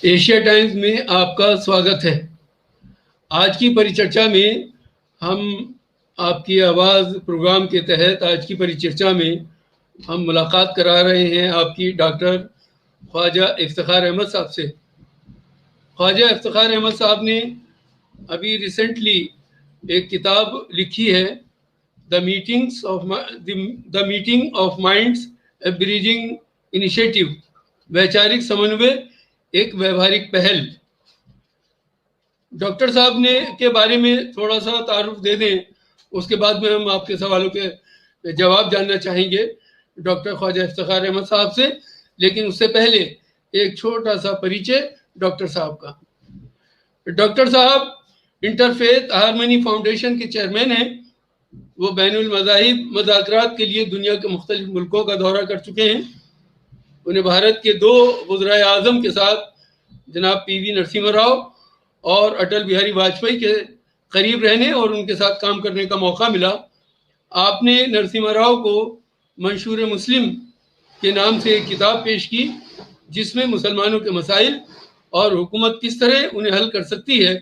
Asia Times میں آپ کا سواگت ہے۔ آج کی پریچرچا میں ہم آپ کی آواز پروگرام کے تحت آج کی پریچرچا میں ہم ملاقات کرا رہے ہیں آپ کی ڈاکٹر خواجہ افتخار احمد صاحب سے۔ خواجہ افتخار احمد صاحب نے ابھی ریسنٹلی ایک کتاب لکھی ہے، the meeting of minds a bridging initiative, ویچارک سمنوے ایک ویوہارک پہل۔ ڈاکٹر صاحب نے کے بارے میں تھوڑا سا تعارف دے دیں، اس کے بعد میں ہم آپ کے سوالوں کے جواب جاننا چاہیں گے ڈاکٹر خواجہ افتخار احمد صاحب سے، لیکن اس سے پہلے ایک چھوٹا سا پریچے ڈاکٹر صاحب کا۔ ڈاکٹر صاحب انٹرفیتھ ہارمنی فاؤنڈیشن کے چیئرمین ہیں۔ وہ بین المذاہب مذاکرات کے لیے دنیا کے مختلف ملکوں کا دورہ کر چکے ہیں۔ انہیں بھارت کے 2 وزرائے اعظم کے ساتھ جناب پی وی نرسمہا راؤ اور اٹل بہاری واجپئی کے قریب رہنے اور ان کے ساتھ کام کرنے کا موقع ملا۔ آپ نے نرسمہا راؤ کو منشور مسلم کے نام سے ایک کتاب پیش کی، جس میں مسلمانوں کے مسائل اور حکومت کس طرح انہیں حل کر سکتی ہے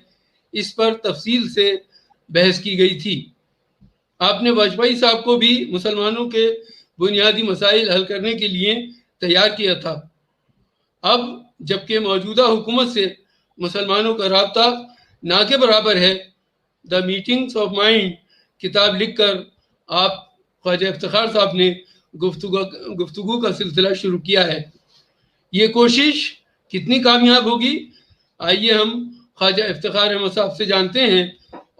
اس پر تفصیل سے بحث کی گئی تھی۔ آپ نے واجپئی صاحب کو بھی مسلمانوں کے بنیادی مسائل حل کرنے کے لیے تیار کیا تھا۔ اب جبکہ موجودہ حکومت سے مسلمانوں کا رابطہ نہ کے برابر ہے، دا میٹنگز آف مائنڈ کتاب لکھ کر آپ خواجہ افتخار صاحب نے گفتگو کا سلسلہ شروع کیا ہے۔ یہ کوشش کتنی کامیاب ہوگی، آئیے ہم خواجہ افتخار احمد صاحب سے جانتے ہیں،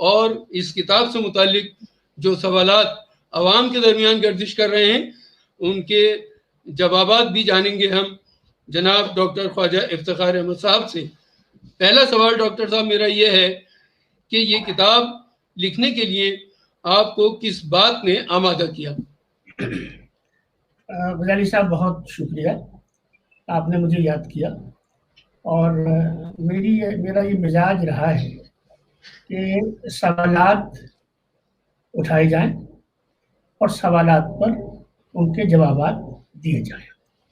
اور اس کتاب سے متعلق جو سوالات عوام کے درمیان گردش کر رہے ہیں ان کے جوابات بھی جانیں گے ہم جناب ڈاکٹر خواجہ افتخار احمد صاحب سے۔ پہلا سوال ڈاکٹر صاحب میرا یہ ہے کہ یہ کتاب لکھنے کے لیے آپ کو کس بات نے آمادہ کیا؟ غزالی صاحب بہت شکریہ، آپ نے مجھے یاد کیا، اور میرا یہ مزاج رہا ہے کہ سوالات اٹھائے جائیں اور سوالات پر ان کے جوابات دیے جائیں،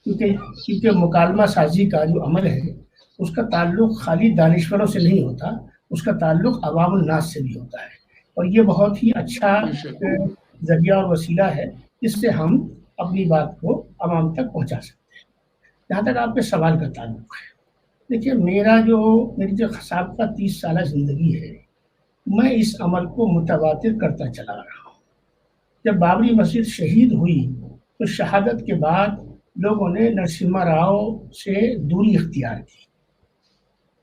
کیونکہ مکالمہ سازی کا جو عمل ہے اس کا تعلق خالی دانشوروں سے نہیں ہوتا، اس کا تعلق عوام الناس سے بھی ہوتا ہے، اور یہ بہت ہی اچھا ذریعہ اور وسیلہ ہے جس سے ہم اپنی بات کو عوام تک پہنچا سکتے ہیں۔ جہاں تک آپ کے سوال کا تعلق ہے، دیکھیے میری جو سابقہ 30 سالہ زندگی ہے، میں اس عمل کو متواتر کرتا چلا رہا ہوں۔ جب بابری مسجد شہید ہوئی تو شہادت کے بعد لوگوں نے نرسمہا راؤ سے دوری اختیار کی،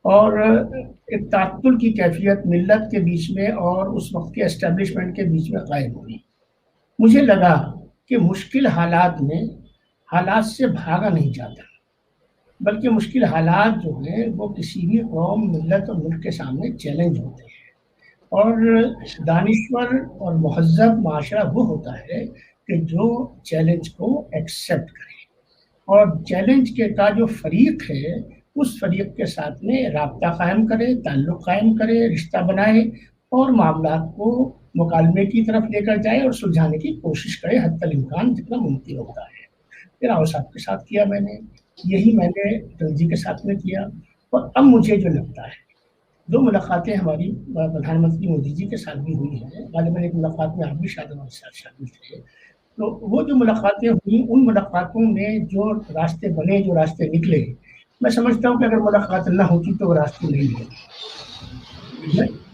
اور ایک تعطل کی کیفیت ملت کے بیچ میں اور اس وقت کے اسٹیبلشمنٹ کے بیچ میں قائم ہوئی۔ مجھے لگا کہ مشکل حالات میں حالات سے بھاگا نہیں جاتا، بلکہ مشکل حالات جو ہیں وہ کسی بھی قوم، ملت اور ملک کے سامنے چیلنج ہوتے ہیں، اور دانشور اور مہذب معاشرہ وہ ہوتا ہے کہ جو چیلنج کو ایکسیپٹ کرے، اور چیلنج کا جو فریق ہے اس فریق کے ساتھ میں رابطہ قائم کرے، تعلق قائم کرے، رشتہ بنائے، اور معاملات کو مکالمے کی طرف لے کر جائے اور سلجھانے کی کوشش کرے حتی الامکان جتنا ممکن ہوتا ہے۔ پھر راؤ صاحب کے ساتھ کیا میں نے، یہی میں نے اٹل جی کے ساتھ میں کیا، اور اب مجھے جو لگتا ہے 2 ملاقاتیں ہماری پردھان منتری مودی جی کے ساتھ بھی ہوئی ہیں، غالباً ایک ملاقات میں آپ بھی شاید ہمارے ساتھ شامل تھے، تو وہ جو ملاقاتیں ہوئیں ان ملاقاتوں میں جو راستے بنے، جو راستے نکلے، میں سمجھتا ہوں کہ اگر ملاقات نہ ہوتی تو وہ راستے نہیں نکلتے۔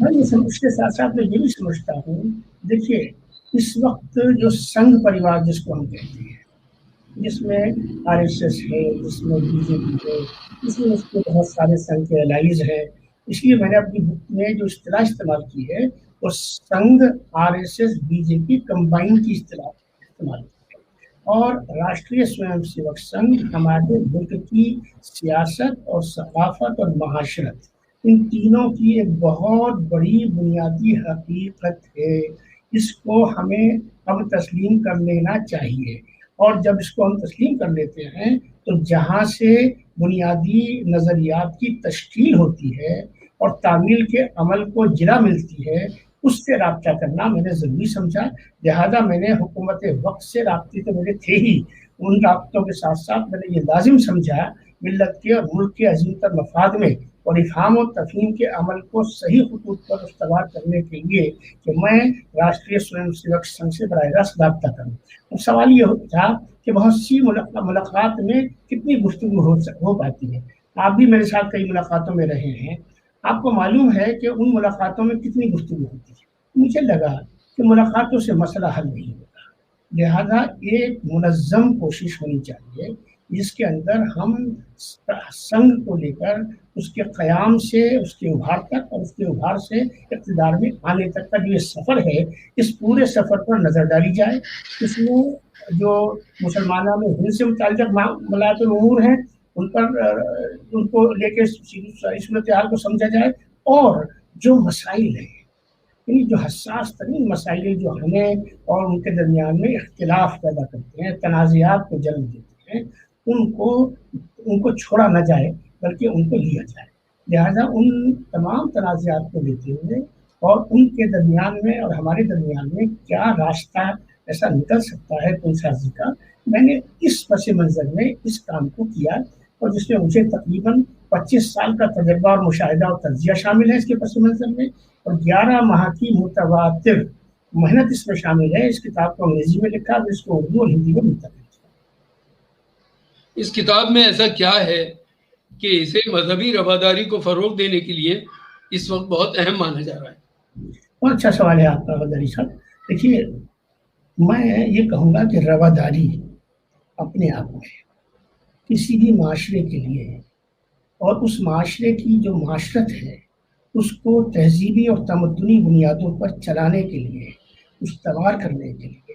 میں اس کے ساتھ ساتھ میں یہ بھی سمجھتا ہوں، دیکھیے اس وقت جو سنگھ پریوار جس کو ہم کہتے ہیں، جس میں RSS ہے، جس میں BJP ہے، جس میں اس کے بہت سارے سنگھ کے الائز ہیں، اس لیے میں نے اپنی بک میں جو اصطلاح استعمال کی ہے وہ سنگھ RSS BJP کمبائن کی اصطلاح استعمال کی ہے، اور راشٹریہ سوئم سیوک سنگھ ہمارے ملک کی سیاست اور ثقافت اور معاشرت، ان تینوں کی ایک بہت بڑی بنیادی حقیقت ہے، اس کو ہمیں اب تسلیم کر لینا چاہیے، اور جب اس کو ہم تسلیم کر لیتے ہیں تو جہاں سے بنیادی نظریات کی تشکیل ہوتی ہے اور تعمیل کے عمل کو جرا ملتی ہے، اس سے رابطہ کرنا میں نے ضروری سمجھا، لہذا میں نے حکومت وقت سے رابطے تو میرے تھے ہی، ان رابطوں کے ساتھ ساتھ میں نے یہ لازم سمجھا ملت کے اور ملک کے عظیم تر مفاد میں اور افہام و تفہیم کے عمل کو صحیح خطوط پر استوار کرنے کے لیے کہ میں راشٹریہ سوئم سیوک سنگھ سے براہ راست رابطہ کروں۔ اب سوال یہ تھا کہ بہت سی ملاقات میں کتنی گفتگو ہو پاتی ہے۔ آپ بھی میرے ساتھ کئی ملاقاتوں میں رہے ہیں، آپ کو معلوم ہے کہ ان ملاقاتوں میں کتنی گفتگو ہوتی ہے۔ مجھے لگا کہ ملاقاتوں سے مسئلہ حل نہیں ہوتا، لہذا ایک منظم کوشش ہونی چاہیے جس کے اندر ہم سنگھ کو لے کر اس کے قیام سے اس کے ابھار تک اور اس کے ابھار سے اقتدار میں آنے تک کا جو یہ سفر ہے، اس پورے سفر پر نظر ڈالی جائے۔ اس میں جو مسلمانوں میں ہند سے متعلق ملات الامور ہیں ان کو لے کے صورتحال کو سمجھا جائے، اور جو مسائل ہیں، یعنی جو حساس ترین مسائل جو ہمیں اور ان کے درمیان میں اختلاف پیدا کرتے ہیں، تنازعات کو جنم دیتے ہیں، ان کو چھوڑا نہ جائے بلکہ ان کو لیا جائے۔ لہذا ان تمام تنازعات کو لیتے ہوئے اور ان کے درمیان میں اور ہمارے درمیان میں کیا راستہ ایسا نکل سکتا ہے پل سازی کا، میں نے اس پس منظر میں اس کام کو کیا، اور جس میں مجھے تقریباً 25 سال کا تجربہ اور مشاہدہ اور تجزیہ شامل ہے اس کے پس منظر میں، اور 11 ماہ کی متواتر محنت اس میں شامل ہے۔ اس کتاب کو انگریزی میں لکھا اور اس کو اردو اور ہندی میں منتقل کیا۔ اس کتاب میں ایسا کیا ہے کہ اسے مذہبی رواداری کو فروغ دینے کے لیے اس وقت بہت اہم مانا جا رہا ہے؟ بہت اچھا سوال ہے آپ کا رواداری صاحب۔ دیکھیے، میں یہ کہوں گا کہ رواداری اپنے آپ میں کسی بھی معاشرے کے لیے اور اس معاشرے کی جو معاشرت ہے اس کو تہذیبی اور تمدنی بنیادوں پر چلانے کے لیے، استوار کرنے کے لیے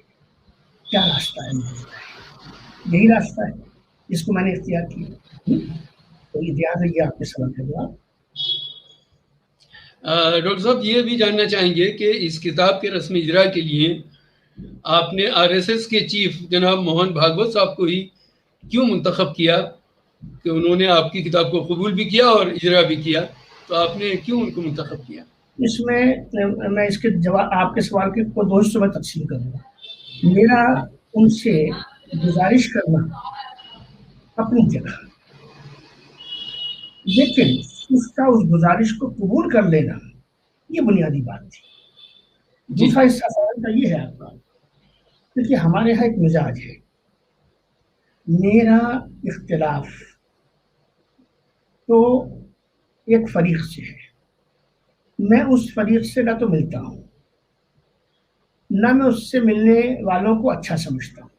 کیا راستہ ہے؟ یہی راستہ ہے جس کو میں نے اختیار کیا۔ تو یہ آپ کے سوال کا جواب۔ ڈاکٹر صاحب یہ بھی جاننا چاہیں گے کہ اس کتاب کے رسمی اجرا کے لیے آپ نے RSS کے چیف جناب موہن بھاگوت صاحب کو ہی کیوں منتخب کیا کہ انہوں نے آپ کی کتاب کو قبول بھی کیا اور اجرا بھی کیا، تو آپ نے کیوں ان کو منتخب کیا؟ اس میں میں اس کے جواب آپ کے سوال کے کو دو حصوں میں تقسیم کروں گا۔ میرا ان سے گزارش کرنا اپنی جگہ، لیکن اس گزارش کو قبول کر لینا یہ بنیادی بات تھی۔ دوسرا حصہ سوال کا یہ ہے آپ کا، کیونکہ ہمارے یہاں ایک مزاج ہے، میرا اختلاف تو ایک فریق سے ہے، میں اس فریق سے نہ تو ملتا ہوں، نہ میں اس سے ملنے والوں کو اچھا سمجھتا ہوں،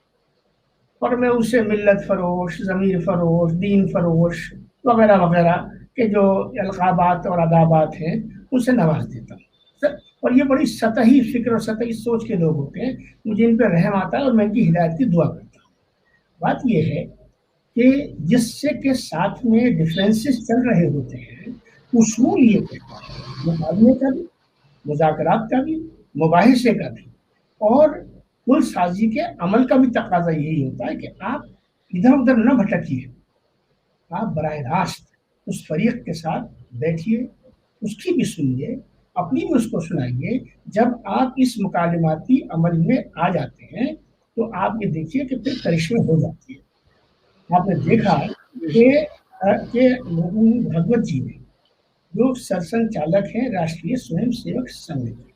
اور میں اسے ملت فروش، ضمیر فروش، دین فروش وغیرہ وغیرہ کے جو القابات اور ادابات ہیں ان سے نواز دیتا ہوں۔ اور یہ بڑی سطحی فکر اور سطحی سوچ کے لوگ ہوتے ہیں، مجھے ان پہ رحم آتا ہے اور میں ان کی ہدایت کی دعا کرتا ہوں۔ بات یہ ہے کہ جس سے کے ساتھ میں ڈفرینسز چل رہے ہوتے ہیں، اصول یہ کہتا ہے مقابلے کا بھی، مذاکرات کا بھی، مباحثے کا بھی، اور پل سازی کے عمل کا بھی تقاضا یہی ہوتا ہے کہ آپ ادھر ادھر نہ بھٹکیے، آپ براہ راست اس فریق کے ساتھ بیٹھیے، اس کی بھی سنیے، اپنی بھی اس کو سنائیے۔ جب آپ اس مکالماتی عمل میں آ جاتے ہیں تو آپ یہ دیکھیے کہ پھر کرشمے ہو جاتی ہے۔ آپ نے دیکھا کہ موہن بھاگوت جی نے، جو سرسنگ چالک ہیں راشٹریہ سوئم سیوک سنگھ کے،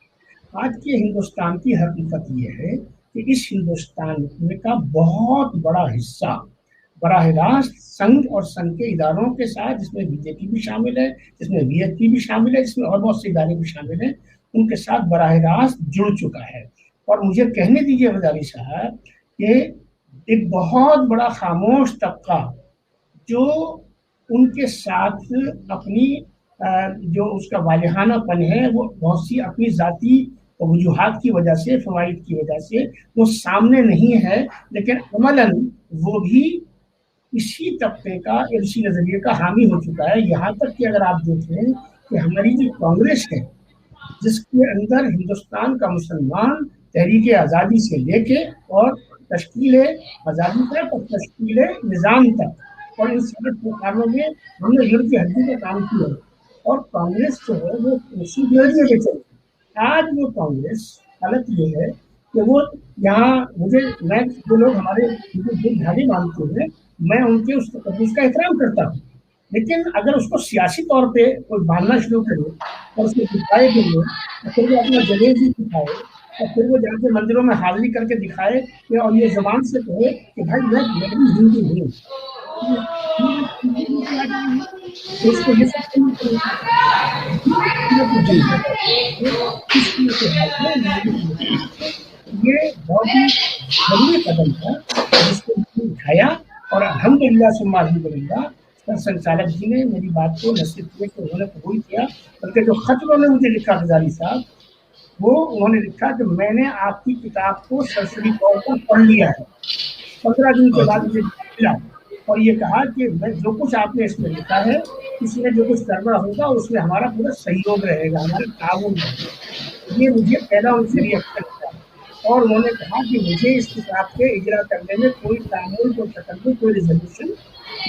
آج کے ہندوستان کی حقیقت یہ ہے کہ اس ہندوستان میں کا بہت بڑا حصہ براہ راست سنگھ اور سنگھ کے اداروں کے ساتھ، جس میں BJP بھی شامل ہے، جس میں VHP بھی شامل ہے، جس میں اور بہت سے ادارے بھی شامل ہیں، ان کے ساتھ براہ راست جڑ چکا ہے۔ اور مجھے کہنے دیجیے غزالی صاحب کہ ایک بہت بڑا خاموش طبقہ جو ان کے ساتھ اپنی جو اس کا والہانہ پن ہے، وہ بہت سی اپنی ذاتی وجوہات کی وجہ سے، فوائد کی وجہ سے وہ سامنے نہیں ہے، لیکن عملاً وہ بھی اسی طبقے کا، اسی نظریے کا حامی ہو چکا ہے۔ یہاں تک کہ اگر آپ دیکھیں کہ ہماری جو کانگریس ہے، جس کے اندر ہندوستان کا مسلمان تحریک آزادی سے لے کے اور تشکیل آزادی تک اور تشکیل نظام تک، اور ان سب پروگراموں میں ہم نے جڑ کی ہڈی کا کام کیا، اور کانگریس جو ہے وہ اسی ڈیویژن پہ چلتی ہے۔ آج وہ کانگریس حالت یہ ہے کہ وہ یہاں میں جو لوگ ہمارے دھاڑی مانتے ہیں میں ان کے اس تقدس کا احترام کرتا ہوں، لیکن اگر اس کو سیاسی طور پہ کوئی باندھنا شروع کرے اور اس کو دکھائے دیں گے اور پھر وہ اپنا جلیز بھی دکھائے اور پھر وہ جا کے مندروں میں حاضری کر کے دکھائے کہ اور یہ زبان سے کہے کہ بھائی میں ہندو ہوں، تو اس کو یہ سب کرنا پڑے جی گا۔ یہ بہت ہی ضروری قدم تھا جس کو اٹھایا اور الحمدللہ ثم الحمدللہ سنچالک جی نے میری بات کو نہ صرف کیا کہ انہوں نے قبول کیا، بلکہ جو خط انہوں نے مجھے لکھا غزالی صاحب، وہ انہوں نے لکھا کہ میں نے آپ کی کتاب کو سرسری طور پر پڑھ لیا ہے، 15 دن کے بعد مجھے ملا اور یہ کہا کہ جو کچھ آپ نے اس میں لکھا ہے، اس میں جو کچھ کرنا ہوگا اس میں ہمارا پورا سہیوگ رہے گا، ہمارا تعاون رہے گا۔ یہ مجھے پہلا ان سے ریئیکشن تھا، اور انہوں نے کہا کہ مجھے اس کتاب کے اجرا کرنے میں کوئی تعامل، کوئی تکلف، کوئی ریزولوشن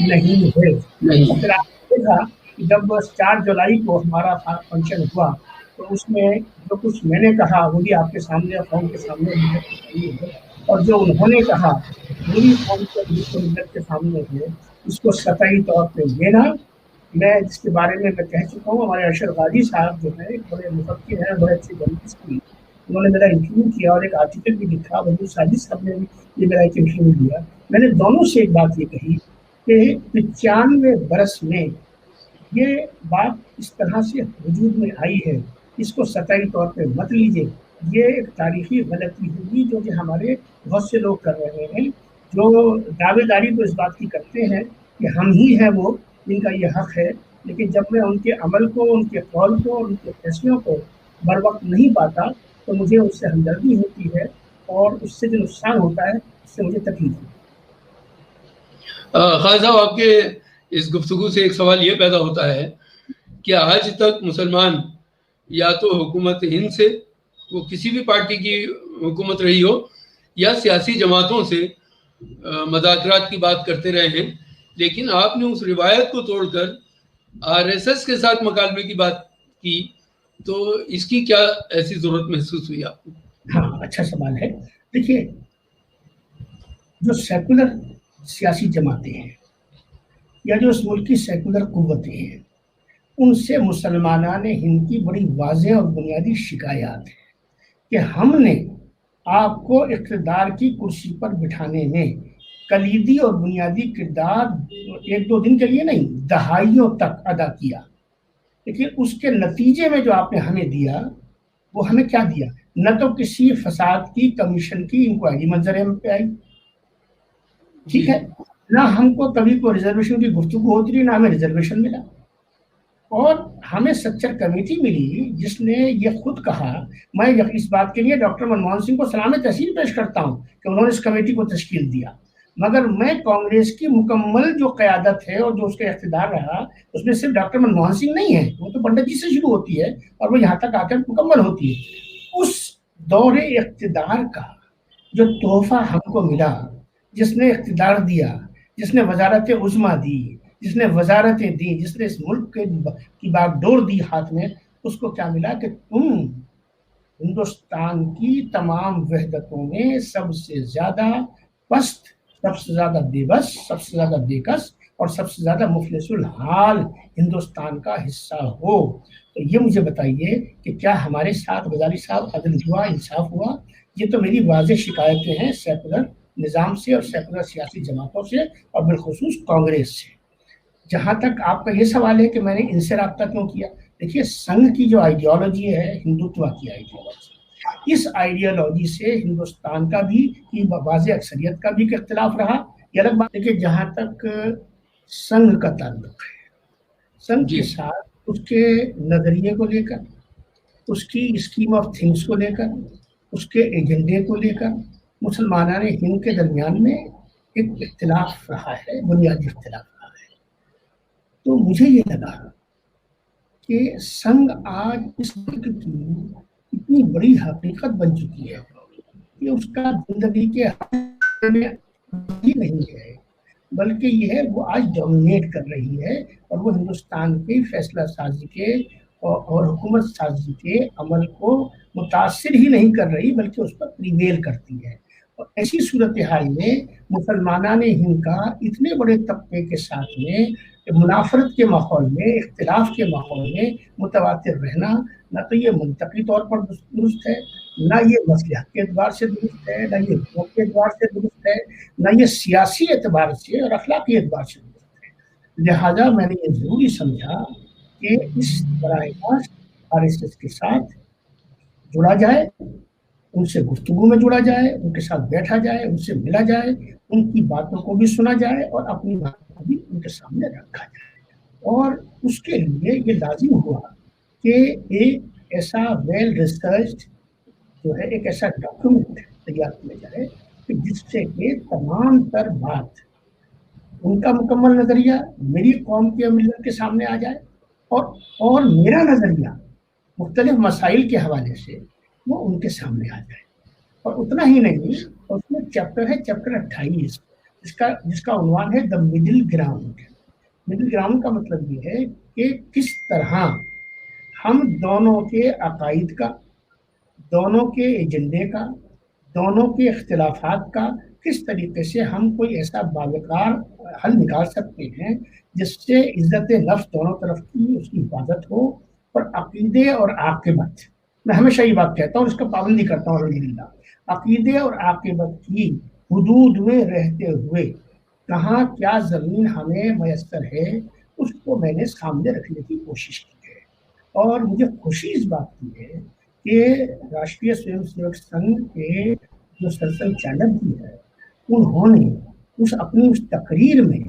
نہیں ہے۔ اور پھر آپ نے دیکھا کہ جب 4 جولائی کو ہمارا فنکشن ہوا تو اس میں جو کچھ میں نے کہا وہ بھی آپ کے سامنے اور قوم کے سامنے ہے، اور جو انہوں نے کہا پوری قوم کے سامنے ہے، اس کو سطحی طور پہ لینا، میں جس کے بارے میں کہہ چکا ہوں، ہمارے اشرف غازی صاحب جو ہیں ایک بڑے مفکر ہیں، بڑے اچھے جرنلسٹ بھی، انہوں نے میرا انٹرویو کیا اور ایک آرٹیکل بھی لکھا، وزیر ساجد صاحب نے بھی یہ میرا ایک انٹرویو لیا، میں نے دونوں سے ایک بات یہ کہی کہ 95 برس میں یہ بات اس طرح سے وجود میں آئی ہے، اس کو سطحی طور پہ مت لیجیے، یہ ایک تاریخی غلطی ہوگی جو کہ ہمارے بہت سے لوگ کر رہے ہیں، جو دعوے داری تو اس بات کی کرتے ہیں کہ ہم ہی ہیں وہ جن کا یہ حق ہے، لیکن جب میں ان کے عمل کو، ان کے قول کو، ان کے فیصلوں کو بر وقت نہیں پاتا تو مجھے اس سے ہمدردی ہوتی ہے، اور اس سے جو نقصان ہوتا ہے اس سے مجھے تکلیف ہوتی ہے۔ خالد صاحب، آپ کے اس گفتگو سے ایک سوال یہ پیدا ہوتا ہے کہ آج تک مسلمان یا تو حکومت ہند سے، وہ کسی بھی پارٹی کی حکومت رہی ہو، یا سیاسی جماعتوں سے مذاکرات کی بات کرتے رہے ہیں، لیکن آپ نے اس روایت کو توڑ کر RSS کے ساتھ مکالمے کی بات کی، تو اس کی کیا ایسی ضرورت محسوس ہوئی آپ کو؟ ہاں، اچھا سوال ہے۔ دیکھیے، جو سیکولر سیاسی جماعتیں ہیں یا جو اس ملک کی سیکولر قوتیں ہیں، ان سے مسلمانان ہند کی بڑی واضح اور بنیادی شکایات ہے کہ ہم نے آپ کو اقتدار کی کرسی پر بٹھانے میں کلیدی اور بنیادی کردار 1-2 دن کے لیے نہیں، دہائیوں تک ادا کیا، لیکن اس کے نتیجے میں جو آپ نے ہمیں دیا وہ ہمیں کیا دیا؟ نہ تو کسی فساد کی کمیشن کی انکوائری منظر عام پہ آئی، ٹھیک ہے، نہ ہم کو کبھی کوئی ریزرویشن کی گفتگو ہوتی رہی، نہ ہمیں ریزرویشن ملا، اور ہمیں سچر کمیٹی ملی جس نے یہ خود کہا، میں اس بات کے لیے ڈاکٹر منموہن سنگھ کو سلام تحسین پیش کرتا ہوں کہ انہوں نے اس کمیٹی کو تشکیل دیا، مگر میں کانگریس کی مکمل جو قیادت ہے اور جو اس کا اقتدار رہا اس میں صرف ڈاکٹر منموہن سنگھ نہیں ہے، وہ تو پنڈت جی سے شروع ہوتی ہے اور وہ یہاں تک آ کر مکمل ہوتی ہے۔ اس دور اقتدار کا جو تحفہ ہم کو ملا، جس نے اقتدار دیا، جس نے وزارت عظمیٰ دی، جس نے وزارتیں دی، جس نے اس ملک کی باغ ڈور دی ہاتھ میں، اس کو کیا ملا کہ تم ہندوستان کی تمام وحدتوں میں سب سے زیادہ پست، سب سے زیادہ بے بس، سب سے زیادہ بے کس اور سب سے زیادہ مفلس الحال ہندوستان کا حصہ ہو۔ تو یہ مجھے بتائیے کہ کیا ہمارے ساتھ غزالی صاحب عدل ہوا، انصاف ہوا؟ یہ تو میری واضح شکایتیں ہیں سیکولر نظام سے اور سیکولر سیاسی جماعتوں سے اور بالخصوص کانگریس سے۔ جہاں تک آپ کا یہ سوال ہے کہ میں نے ان سے رابطہ کیوں کیا، دیکھیے سنگھ کی جو آئیڈیالوجی ہے ہندوتوا کی آئیڈیالوجی، اس آئیڈیالوجی سے ہندوستان کا بھی واضح اکثریت کا بھی اختلاف رہا، یہ الگ بات ہے کہ جہاں تک سنگھ کا تعلق ہے، سنگھ کے ساتھ اس کے نظریے کو لے کر، اس کی اسکیم آف تھنگس کو لے کر، اس کے ایجنڈے کو لے کر مسلمانان ہند کے درمیان میں ایک اختلاف رہا ہے، بنیادی اختلاف رہا ہے۔ تو مجھے یہ لگا کہ سنگھ آج اس ملک کی اتنی بڑی حقیقت بن چکی ہے کہ اس کا زندگی کے میں ہی نہیں ہے، بلکہ یہ ہے وہ آج ڈومینیٹ کر رہی ہے، اور وہ ہندوستان کی فیصلہ سازی کے اور حکومت سازی کے عمل کو متاثر ہی نہیں کر رہی بلکہ اس پر پریویل کرتی ہے. اور ایسی صورتحال میں مسلمانان ہند کا اتنے بڑے طبقے کے ساتھ میں منافرت کے ماحول میں، اختلاف کے ماحول میں متواتر رہنا نہ تو یہ منطقی طور پر درست ہے، نہ یہ مصلحت کے اعتبار سے درست ہے، نہ یہ حقوق کے اعتبار سے درست ہے، نہ یہ سیاسی اعتبار سے اور اخلاقی اعتبار سے درست ہے. لہذا میں نے یہ ضروری سمجھا کہ اس براہ راست RSS کے ساتھ جڑا جائے، ان سے گفتگو میں جڑا جائے، ان کے ساتھ بیٹھا جائے، ان سے ملا جائے، ان کی باتوں کو بھی سنا جائے اور اپنی باتوں کو بھی ان کے سامنے رکھا جائے. اور اس کے لیے یہ لازم ہوا کہ ایک ایسا ویل ریسرچ جو ہے، ایک ایسا ڈاکیومنٹ تیار کیا جائے کہ جس سے کہ تمام تر بات، ان کا مکمل نظریہ میری قوم کے ملت کے سامنے آ جائے اور میرا نظریہ مختلف مسائل کے حوالے سے وہ ان کے سامنے آ جائے. اور اتنا ہی نہیں، اس میں چیپٹر ہے، چیپٹر 28 جس کا عنوان ہے the middle ground. Middle ground کا مطلب یہ ہے کہ کس طرح ہم دونوں کے عقائد کا، دونوں کے ایجنڈے کا، دونوں کے اختلافات کا کس طریقے سے ہم کوئی ایسا باوقار حل نکال سکتے ہیں جس سے عزت نفس دونوں طرف کی اس کی حفاظت ہو، اور عقیدے اور عاقبت، میں ہمیشہ یہ بات کہتا ہوں، اس کا پابندی کرتا ہوں الحمدللہ، عقیدے اور عاقبت کی حدود میں رہتے ہوئے کہاں کیا زمین ہمیں میسر ہے اس کو میں نے سامنے رکھنے کی کوشش کی ہے. اور مجھے خوشی اس بات کی ہے کہ راشٹریہ سویم سیوک سنگھ کے جو سرسنگھ چالک جی ہے، انہوں نے اپنی اس تقریر میں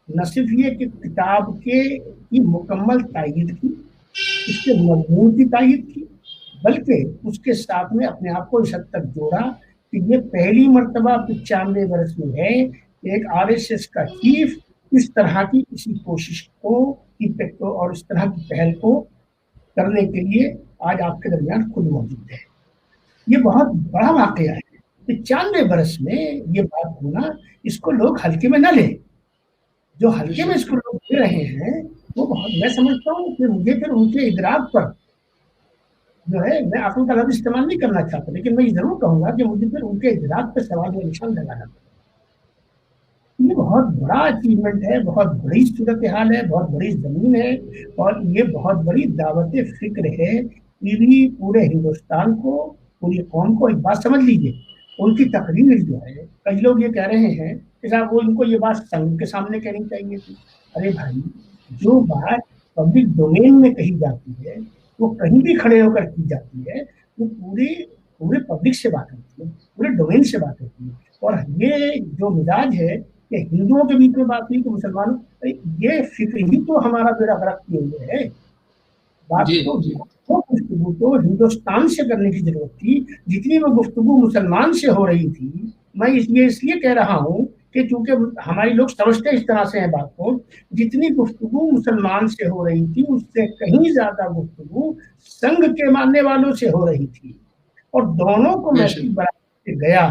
نہ صرف یہ کہ کتاب کی مکمل تائید کی، اس کے مضمون کی تائید کی، بلکہ اس کے ساتھ میں اپنے آپ کو اس حد تک جوڑا کہ یہ پہلی مرتبہ 95 برس میں ہے کہ ایک RSS کا چیف اس طرح کی کسی کوشش کو اور اس طرح کی پہل کو کرنے کے لیے آج آپ کے درمیان خود موجود ہے. یہ بہت بڑا واقعہ ہے. 95 برس میں یہ بات ہونا، اس کو لوگ ہلکے میں نہ لیں. جو ہلکے میں اس کو لوگ لے رہے ہیں وہ بہت، میں سمجھتا ہوں کہ مجھے پھر ان کے ادراک پر جو ہے، میں عقل کا لفظ استعمال نہیں کرنا چاہتا، لیکن میں یہ ضرور کہوں گا کہ مجھے پھر ان کے ادراک پہ سوال میں نشان لگانا. یہ بہت بڑا اچیومنٹ ہے، بہت بڑی صورتحال ہے، بہت بڑی زمین ہے، اور یہ بہت بڑی دعوت فکر ہے پورے ہندوستان کو، پوری قوم کو. ایک بات سمجھ لیجیے، ان کی تقریر جو ہے، کئی لوگ یہ کہہ رہے ہیں کہ صاحب وہ ان کو یہ بات سنگھ کے سامنے کہنی چاہیے تھی. ارے بھائی، جو بات پبلک ڈومین میں کہی جاتی ہے، وہ کہیں بھی کھڑے ہو کر کی جاتی ہے، وہ پورے پبلک سے بات ہوتی ہے، پورے ڈومین سے بات ہوتی ہے. اور یہ جو مزاج ہے کہ ہندوؤں کے بیچ میں بات ہوئی تو مسلمانوں، یہ فکر ہی تو ہمارا بیڑا غرق کیے ہوئے ہے. بات تو گفتگو تو ہندوستان سے کرنے کی ضرورت تھی. جتنی وہ گفتگو مسلمان سے ہو رہی تھی، میں اس لیے کہہ رہا ہوں کہ چونکہ ہمارے لوگ سمجھتے اس طرح سے ہیں بات کو، جتنی گفتگو مسلمان سے ہو رہی تھی اس سے کہیں زیادہ گفتگو سنگھ کے ماننے والوں سے ہو رہی تھی. اور دونوں کو میسج برابر سے گیا.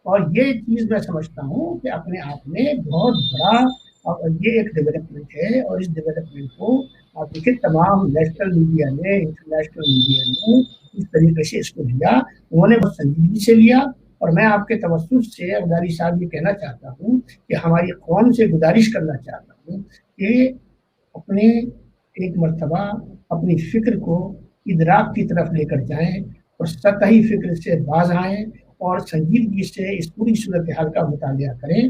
اور یہ چیز میں سمجھتا ہوں کہ اپنے آپ میں بہت بڑا یہ ایک ڈیولپمنٹ ہے. اور اس ڈیولپمنٹ کو آپ دیکھیں، تمام نیشنل میڈیا نے، انٹرنیشنل میڈیا نے اس طریقے سے اس کو لیا، انہوں نے بہت سنجیدگی سے لیا. اور میں آپ کے توسط سے غداری صاحب یہ کہنا چاہتا ہوں کہ ہماری قوم سے گزارش کرنا چاہتا ہوں کہ اپنے ایک مرتبہ اپنی فکر کو ادراک کی طرف لے کر جائیں اور سطحی فکر سے باز آئیں اور سنجیدگی سے اس پوری صورتحال کا مطالعہ کریں.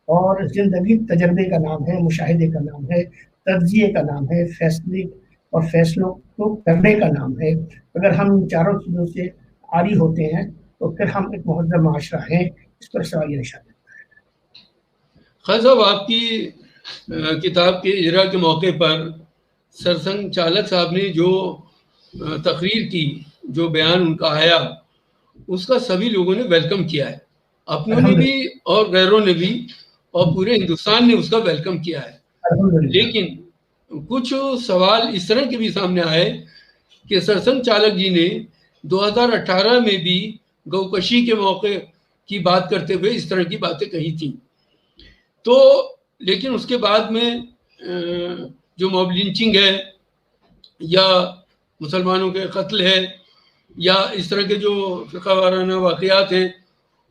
اور زندگی تجربے کا نام ہے، مشاہدے کا نام ہے، تجزیے کا نام ہے، فیصلے اور فیصلوں کو کرنے کا نام ہے. اگر ہم ان چاروں چیزوں سے عاری ہوتے ہیں تو پھر ہم ایک مہذب معاشرہ ہیں. اس پر سوال نشان ہے. خیر صاحب، آپ کی کتاب کے اجرا کے موقع پر سرسنگھ چالک صاحب نے جو تقریر کی، جو بیان ان کا آیا، اس کا سبھی لوگوں نے ویلکم کیا ہے، اپنوں نے بھی اور غیروں نے بھی، اور پورے ہندوستان نے اس کا ویلکم کیا ہے. لیکن کچھ سوال اس طرح کے بھی سامنے آئے کہ سرسنگھ چالک جی نے 2018 میں بھی گوکشی کے موقع کی بات کرتے ہوئے اس طرح کی باتیں کہی تھیں. تو لیکن اس کے بعد میں جو موب لنچنگ ہے یا مسلمانوں کے قتل ہے یا اس طرح کے جو فرقہ وارانہ واقعات ہیں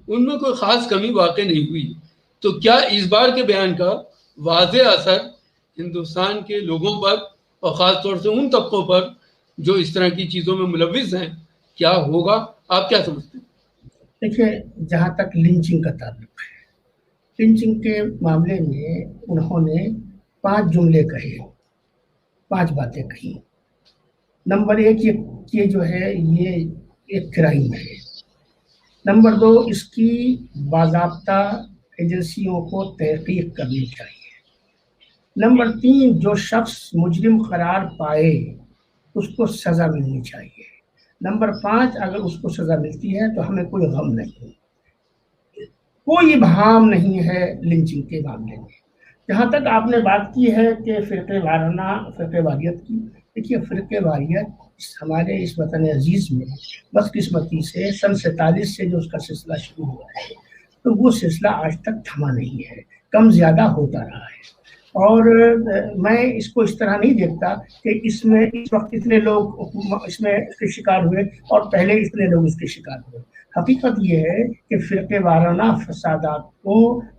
ان میں کوئی خاص کمی واقع نہیں ہوئی. تو کیا اس بار کے بیان کا واضح اثر ہندوستان کے لوگوں پر اور خاص طور سے ان طبقوں پر جو اس طرح کی چیزوں میں ملوث ہیں کیا ہوگا؟ آپ کیا سمجھتے ہیں؟ دیکھیے، جہاں تک لنچنگ کا تعلق ہے، لنچنگ کے معاملے میں انہوں نے 5 جملے کہے، 5 باتیں کہی. نمبر 1 یہ جو ہے یہ ایک کرائم ہے. نمبر 2 اس کی باضابطہ ایجنسیوں کو تحقیق کرنی چاہیے. نمبر 3 جو شخص مجرم قرار پائے اس کو سزا ملنی چاہیے. نمبر 5 اگر اس کو سزا ملتی ہے تو ہمیں کوئی غم نہیں، کوئی ابہام نہیں ہے لنچنگ کے معاملے میں. جہاں تک آپ نے بات کی ہے کہ فرقے وارانہ فرقے واریت کی، دیکھیے فرقے واریت ہمارے اس وطن عزیز میں بدقسمتی سے سن 47 سے جو اس کا سلسلہ شروع ہوا ہے تو وہ سلسلہ آج تک تھما نہیں ہے، کم زیادہ ہوتا رہا ہے. اور میں اس کو اس طرح نہیں دیکھتا کہ اس میں اس وقت اتنے لوگ اس کے شکار ہوئے اور پہلے اتنے لوگ اس کے شکار ہوئے. حقیقت یہ ہے کہ فرقے وارانہ فسادات کو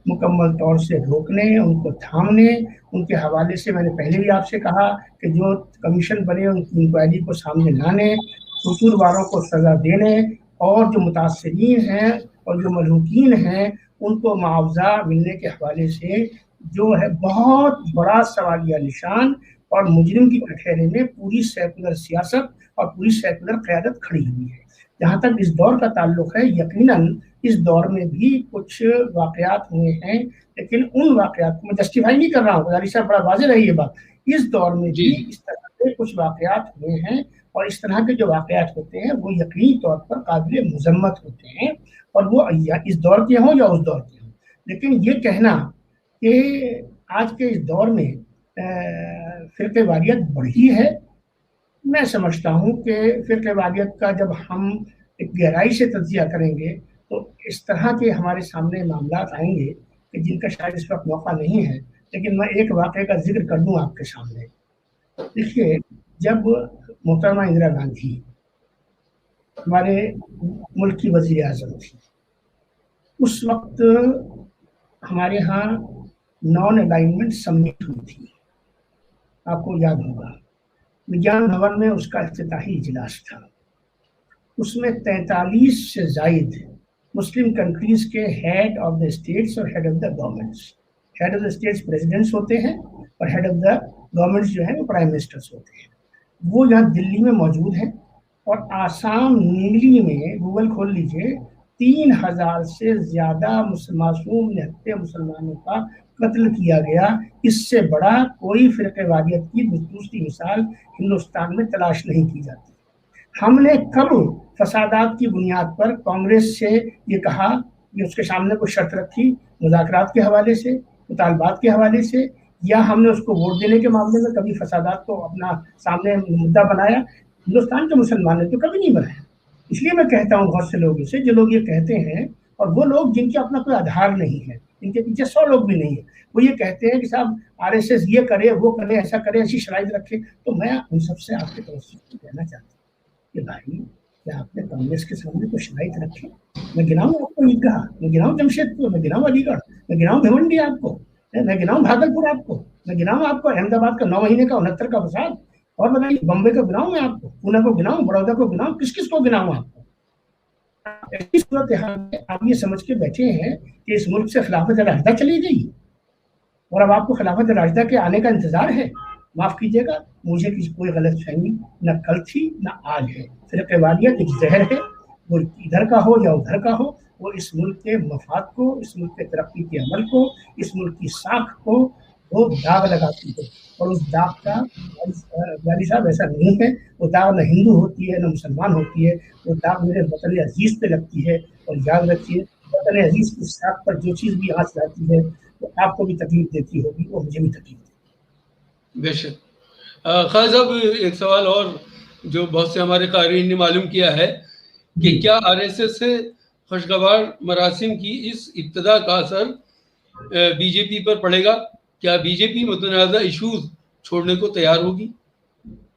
مکمل طور سے روکنے، ان کو تھامنے، ان کے حوالے سے میں نے پہلے بھی آپ سے کہا کہ جو کمیشن بنے ان کی انکوائری کو سامنے لانے، قصورواروں کو سزا دینے، اور جو متاثرین ہیں اور جو ملوثین ہیں ان کو معاوضہ ملنے کے حوالے سے جو ہے بہت بڑا سوالیہ نشان اور مجرم کی کٹہرے میں پوری سیکولر سیاست اور پوری سیکولر قیادت کھڑی ہوئی ہے. جہاں تک اس دور کا تعلق ہے، یقیناً اس دور میں بھی کچھ واقعات ہوئے ہیں، لیکن ان واقعات کو میں جسٹیفائی نہیں کر رہا ہوں، غزالی صاحب بڑا واضح رہی یہ بات. اس دور میں بھی اس طرح کے کچھ واقعات ہوئے ہیں اور اس طرح کے جو واقعات ہوتے ہیں وہ یقینی طور پر قابل مذمت ہوتے ہیں، اور وہ اس دور کے ہوں یا اس دور کے ہوں. لیکن یہ کہنا کہ آج کے اس دور میں فرقے واریت بڑھی ہے، میں سمجھتا ہوں کہ فرقے واریت کا جب ہم ایک گہرائی سے تجزیہ کریں گے تو اس طرح کے ہمارے سامنے معاملات آئیں گے کہ جن کا شاید اس وقت موقع نہیں ہے. لیکن میں ایک واقعے کا ذکر کر دوں آپ کے سامنے. دیکھیے، جب محترمہ اندرا گاندھی ہمارے ملک کی وزیر اعظم تھی، اس وقت ہمارے ہاں نان الائنمنٹ سمٹ ہوئی تھی، آپ کو یاد ہوگا. وگیان بھون میں اس کا افتتاحی اجلاس تھا. اس میں 43 سے زائد مسلم کنٹریز کے ہیڈ آف دا اسٹیٹس اور head of the governments, head of the states presidents ہوتے ہیں اور ہیڈ آف دا گورنمنٹس جو ہیں وہ پرائم منسٹرس ہوتے ہیں، وہ یہاں دلی میں موجود ہیں. اور آسام نیلی میں گوگل کھول لیجئے، 3000 سے زیادہ معصوم نہتے مسلمانوں کا قتل کیا گیا. اس سے بڑا کوئی فرقے واریت کی دوسری مثال ہندوستان میں تلاش نہیں کی جاتی. ہم نے کب فسادات کی بنیاد پر کانگریس سے یہ کہا کہ اس کے سامنے کوئی شرط رکھی مذاکرات کے حوالے سے، مطالبات کے حوالے سے، یا ہم نے اس کو ووٹ دینے کے معاملے میں کبھی فسادات کو اپنا سامنے مدعا بنایا؟ ہندوستان کے مسلمان نے تو کبھی نہیں بنایا. اس لیے میں کہتا ہوں بہت سے لوگوں سے، جو لوگ یہ کہتے ہیں اور وہ لوگ جن کے اپنا کوئی آدھار نہیں ہے، ان کے پیچھے 100 لوگ بھی نہیں ہیں، وہ یہ کہتے ہیں کہ صاحب RSS یہ کرے وہ کرے ایسا کرے ایسی شرائط رکھے. تو میں ان سب سے آپ کی طرف سے کہنا چاہتا ہوں کہ بھائی کیا آپ نے کانگریس کے سامنے کوئی شرائط رکھی؟ میں گناؤں آپ کو عیدگاہ، میں گناؤں جمشید پور، میں گناؤں علی گڑھ، میں گناؤں بھیونڈی آپ کو، میں گناؤں بھاگلپور آپ کو، میں گناؤں آپ کو احمد آباد کا 9 مہینے کا 69 کا فساد، اور بتائیے بمبے کو گناؤں میں آپ کو، پونے کو گناؤں، بڑودہ کو گناؤں، کس کس کو گناؤں آپ کو؟ ایسی صورتحال میں آپ یہ سمجھ کے بیٹھے ہیں کہ اس ملک سے خلافت راشدہ چلی گئی اور اب آپ کو خلافت راشدہ کے آنے کا انتظار ہے. معاف کیجیے گا، مجھے کوئی غلط فہمی نہ کل تھی نہ آج ہے. فرقہ واریت ایک زہر ہے، وہ ادھر کا ہو یا ادھر کا ہو، وہ اس ملک کے مفاد کو، اس ملک کے ترقی کے عمل کو، اس ملک کی ساکھ کو وہ داغ لگاتی ہے. اور اس داغ کا والی صاحب ایسا نہیں ہے، وہ داغ نہ ہندو ہوتی ہے نہ مسلمان ہوتی ہے، وہ داغ میرے وطن عزیز پہ لگتی ہے. اور یاد رکھیے، وطن عزیز کی ساکھ پر جو چیز بھی آنچ لاتی ہے وہ آپ کو بھی تکلیف دیتی ہوگی، وہ مجھے بھی تکلیف دیتی ہے. بے شک. خالد صاحب، ایک سوال اور جو بہت سے ہمارے قارئین نے معلوم کیا ہے کہ کیا RSS سے خوشگوار مراسم کی اس ابتدا کا اثر BJP پر پڑے گا؟ کیا BJP متنازع ایشوز چھوڑنے کو تیار ہوگی؟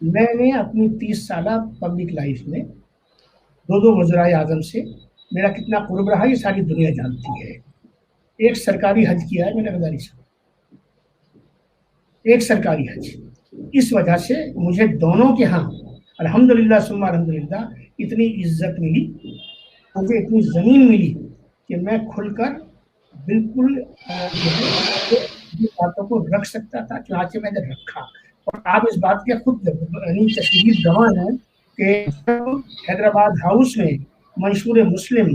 میں نے اپنی 30 سالہ پبلک لائف میں دو وزرائے اعظم سے میرا کتنا قرب رہا یہ ساری دنیا جانتی ہے. ایک سرکاری حج کیا ہے میں نے غزالی صاحب, ایک سرکاری حج. اس وجہ سے مجھے دونوں کے ہاں الحمدللہ ثم الحمدللہ اتنی عزت ملی, مجھے اتنی زمین ملی کہ میں کھل کر بالکل جو ہے باتوں کو رکھ سکتا تھا, چنانچہ میں نے رکھا. اور آپ اس بات کے خود تشہیر گواہ ہیں کہ حیدرآباد ہاؤس میں منشور مسلم